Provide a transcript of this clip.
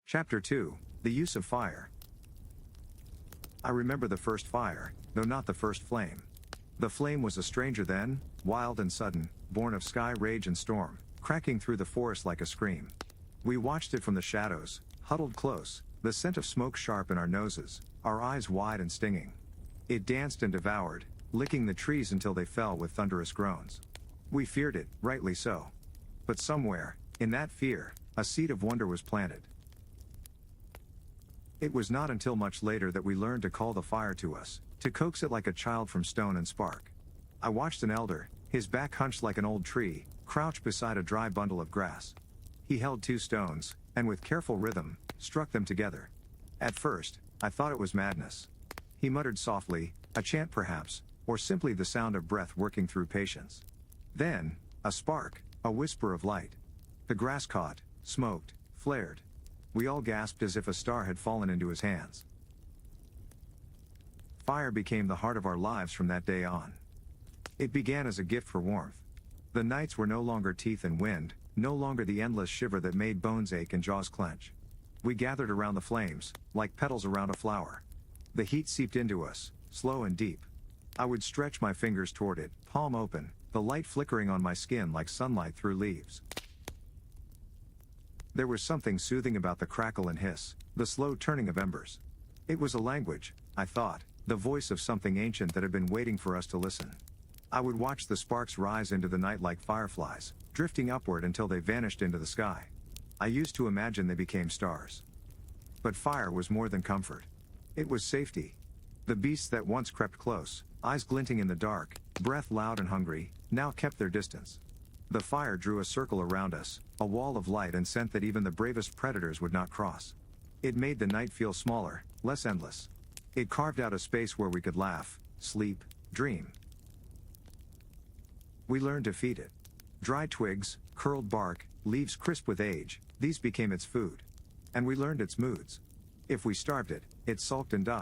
Chapter 2. The Use of Fire. I remember the first fire, though not the first flame. The flame was a stranger then, wild and sudden, born of sky rage and storm, cracking through the forest like a scream. We watched it from the shadows, huddled close, the scent of smoke sharp in our noses, our eyes wide and stinging. It danced and devoured, licking the trees until they fell with thunderous groans. We feared it, rightly so. But somewhere, in that fear, a seed of wonder was planted. It was not until much later that we learned to call the fire to us, to coax it like a child from stone and spark. I watched an elder, his back hunched like an old tree, crouch beside a dry bundle of grass. He held two stones, and with careful rhythm, struck them together. At first, I thought it was madness. He muttered softly, a chant perhaps, or simply the sound of breath working through patience. Then, a spark, a whisper of light. The grass caught, smoked, flared. We all gasped as if a star had fallen into his hands. Fire became the heart of our lives from that day on. It began as a gift for warmth. The nights were no longer teeth and wind, no longer the endless shiver that made bones ache and jaws clench. We gathered around the flames, like petals around a flower. The heat seeped into us, slow and deep. I would stretch my fingers toward it, palm open, the light flickering on my skin like sunlight through leaves. There was something soothing about the crackle and hiss, the slow turning of embers. It was a language, I thought, the voice of something ancient that had been waiting for us to listen. I would watch the sparks rise into the night like fireflies, drifting upward until they vanished into the sky. I used to imagine they became stars. But fire was more than comfort. It was safety. The beasts that once crept close, eyes glinting in the dark, breath loud and hungry, now kept their distance. The fire drew a circle around us, a wall of light and scent that even the bravest predators would not cross. It made the night feel smaller, less endless. It carved out a space where we could laugh, sleep, dream. We learned to feed it. Dry twigs, curled bark, leaves crisp with age, these became its food. And we learned its moods. If we starved it, it sulked and died.